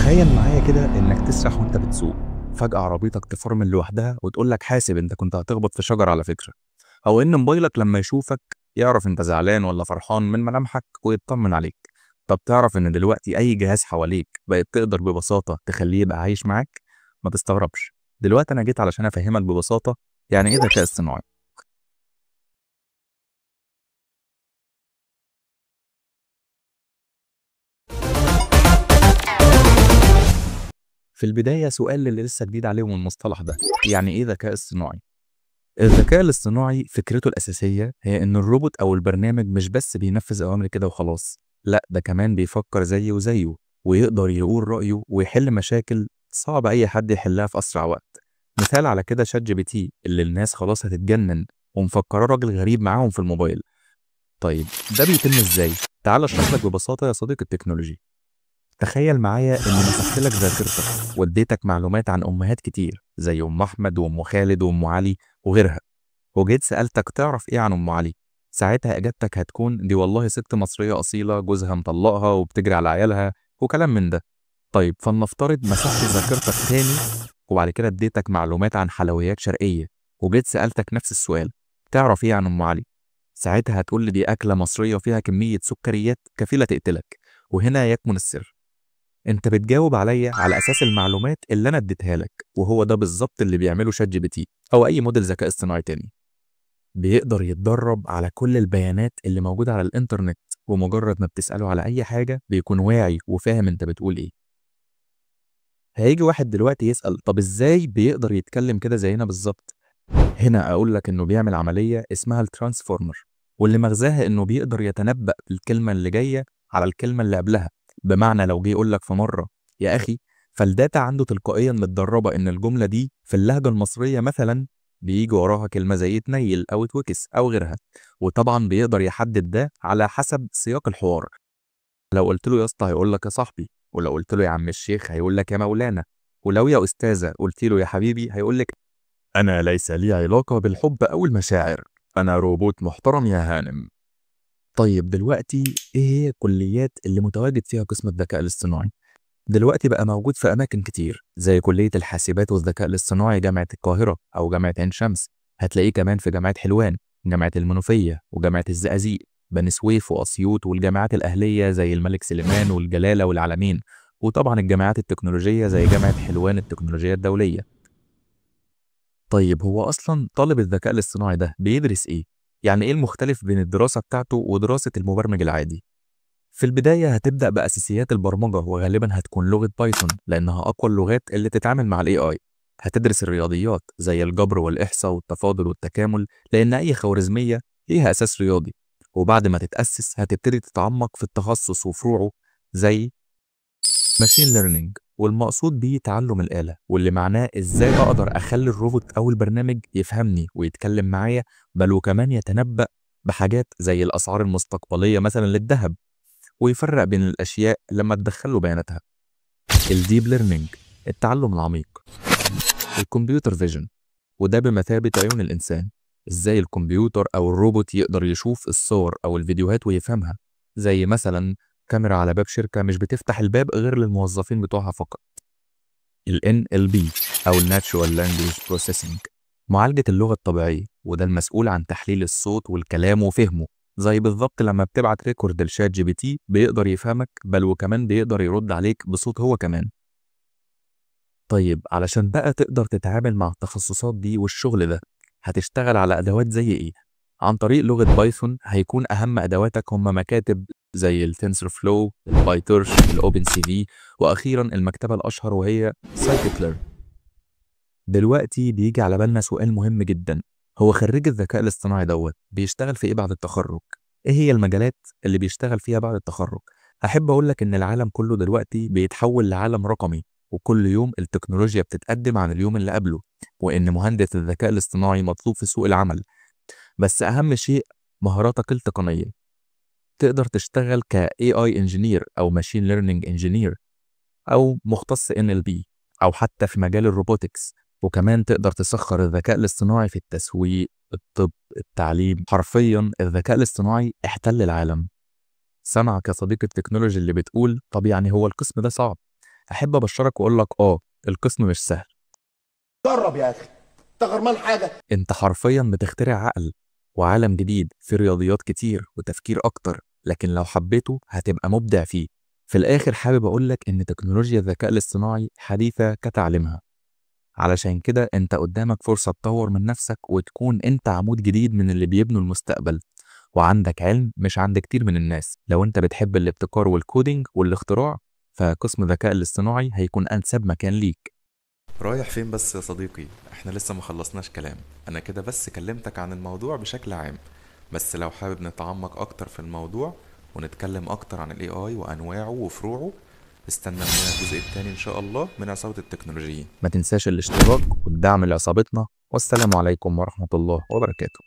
تخيل معايا كده انك تسرح وانت بتسوق. فجأة عربيتك تفرمل لوحدها وتقول لك حاسب انت كنت هتخبط في شجر على فكرة. او ان موبايلك لما يشوفك يعرف انت زعلان ولا فرحان من ملامحك ويطمن عليك. طب تعرف ان دلوقتي اي جهاز حواليك بقت تقدر ببساطة تخليه يبقى عايش معاك؟ ما تستغربش، دلوقتي انا جيت علشان افهمك ببساطة يعني ايه ذكاء اصطناعي. في البداية سؤال اللي لسه جديد عليهم المصطلح ده، يعني ايه ذكاء اصطناعي؟ الذكاء الاصطناعي فكرته الأساسية هي إن الروبوت أو البرنامج مش بس بينفذ أوامر كده وخلاص، لأ ده كمان بيفكر زيه ويقدر يقول رأيه ويحل مشاكل صعب أي حد يحلها في أسرع وقت. مثال على كده شات جي بي تي اللي الناس خلاص هتتجنن ومفكراه راجل غريب معاهم في الموبايل. طيب ده بيتم إزاي؟ تعال أشرح لك ببساطة يا صديق التكنولوجي. تخيل معايا إني مسحت لك ذاكرتك واديتك معلومات عن أمهات كتير زي أم أحمد وأم خالد وأم علي وغيرها، وجيت سألتك تعرف إيه عن أم علي؟ ساعتها إجابتك هتكون دي والله ست مصرية أصيلة جوزها مطلقها وبتجري على عيالها وكلام من ده. طيب فلنفترض مسحت ذاكرتك تاني وبعد كده اديتك معلومات عن حلويات شرقية، وجيت سألتك نفس السؤال، تعرف إيه عن أم علي؟ ساعتها هتقول لي دي أكلة مصرية فيها كمية سكريات كفيلة تقتلك. وهنا يكمن السر، انت بتجاوب عليا على اساس المعلومات اللي انا اديتها لك، وهو ده بالظبط اللي بيعمله شات جي بي تي او اي موديل ذكاء اصطناعي تاني. بيقدر يتدرب على كل البيانات اللي موجودة على الإنترنت، ومجرد ما بتسأله على أي حاجة بيكون واعي وفاهم أنت بتقول إيه. هيجي واحد دلوقتي يسأل طب إزاي بيقدر يتكلم كده زينا بالظبط؟ هنا أقول لك إنه بيعمل عملية اسمها الترانسفورمر، واللي مغزاها إنه بيقدر يتنبأ الكلمة اللي جاية على الكلمة اللي قبلها. بمعنى لو جه يقول لك في مرة يا أخي، فالداتا عنده تلقائيا متدربة إن الجملة دي في اللهجة المصرية مثلا بيجي وراها كلمة زي تنيل أو توكس أو غيرها. وطبعا بيقدر يحدد ده على حسب سياق الحوار. لو قلت له يا اسطى هيقول لك يا صاحبي، ولو قلت له يا عم الشيخ هيقول لك يا مولانا، ولو يا أستاذة قلت له يا حبيبي هيقول لك أنا ليس لي علاقة بالحب أو المشاعر، أنا روبوت محترم يا هانم. طيب دلوقتي إيه هي الكليات اللي متواجد فيها قسم الذكاء الاصطناعي؟ دلوقتي بقى موجود في أماكن كتير زي كلية الحاسبات والذكاء الاصطناعي جامعة القاهرة أو جامعة عين شمس. هتلاقيه كمان في جامعة حلوان، جامعة المنوفية وجامعة الزقازيق، بني سويف وأسيوط، والجامعات الأهلية زي الملك سليمان والجلالة والعلمين، وطبعا الجامعات التكنولوجية زي جامعة حلوان التكنولوجية الدولية. طيب هو أصلا طالب الذكاء الاصطناعي ده بيدرس إيه؟ يعني إيه المختلف بين الدراسة بتاعته ودراسة المبرمج العادي؟ في البداية هتبدأ بأساسيات البرمجة، وغالبا هتكون لغة بايثون لأنها أقوى اللغات اللي تتعامل مع ال AI. هتدرس الرياضيات زي الجبر والإحصاء والتفاضل والتكامل لأن أي خوارزمية ليها أساس رياضي. وبعد ما تتأسس هتبتدي تتعمق في التخصص وفروعه زي ماشين ليرنينج، والمقصود بيه تعلم الآلة، واللي معناه إزاي أقدر أخلي الروبوت أو البرنامج يفهمني ويتكلم معايا، بل وكمان يتنبأ بحاجات زي الأسعار المستقبلية مثلا للذهب، ويفرق بين الأشياء لما تدخله بياناتها. الديب ليرنينج، التعلم العميق. الكمبيوتر فيجن، وده بمثابة عيون الإنسان. إزاي الكمبيوتر أو الروبوت يقدر يشوف الصور أو الفيديوهات ويفهمها، زي مثلا كاميرا على باب شركة مش بتفتح الباب غير للموظفين بتوعها فقط. ال NLP أو ال Natural Language Processing، معالجة اللغة الطبيعية، وده المسؤول عن تحليل الصوت والكلام وفهمه. زي بالظبط لما بتبعت ريكورد لشات جي بي تي بيقدر يفهمك، بل وكمان بيقدر يرد عليك بصوت هو كمان. طيب علشان بقى تقدر تتعامل مع التخصصات دي والشغل ده، هتشتغل على أدوات زي إيه؟ عن طريق لغة بايثون هيكون أهم أدواتك هم مكاتب زي التنسور فلو، البايتورش، الأوبن سي في، وأخيرا المكتبة الأشهر وهي سايكيكلر. دلوقتي بيجي على بالنا سؤال مهم جدا، هو خريج الذكاء الاصطناعي بيشتغل في إيه بعد التخرج؟ إيه هي المجالات اللي بيشتغل فيها بعد التخرج؟ أحب أقول لك إن العالم كله دلوقتي بيتحول لعالم رقمي، وكل يوم التكنولوجيا بتتقدم عن اليوم اللي قبله، وإن مهندس الذكاء الاصطناعي مطلوب في سوق العمل. بس أهم شيء مهاراتك التقنية. تقدر تشتغل ك AI Engineer أو Machine Learning Engineer أو مختص NLP، أو حتى في مجال الروبوتكس. وكمان تقدر تسخر الذكاء الاصطناعي في التسويق، الطب، التعليم. حرفيا الذكاء الاصطناعي احتل العالم. سامعك يا صديقي التكنولوجي اللي بتقول طب يعني هو القسم ده صعب؟ أحب أبشرك وأقول لك القسم مش سهل. جرب يا اخي، انت غرمان حاجه؟ أنت حرفيا بتخترع عقل وعالم جديد فيه رياضيات كتير وتفكير أكتر، لكن لو حبيته هتبقى مبدع فيه. في الآخر حابب أقولك إن تكنولوجيا الذكاء الاصطناعي حديثة كتعليمها، علشان كده أنت قدامك فرصة تطور من نفسك وتكون أنت عمود جديد من اللي بيبنوا المستقبل، وعندك علم مش عند كتير من الناس. لو أنت بتحب الابتكار والكودينج والاختراع، فقسم الذكاء الاصطناعي هيكون أنسب مكان ليك. رايح فين بس يا صديقي؟ احنا لسه مخلصناش كلام. انا كده بس كلمتك عن الموضوع بشكل عام، بس لو حابب نتعمق اكتر في الموضوع ونتكلم اكتر عن الاي اي وانواعه وفروعه، استنى مننا الجزء التاني ان شاء الله من عصابة التكنولوجيين. ما تنساش الاشتراك والدعم لعصابتنا، والسلام عليكم ورحمة الله وبركاته.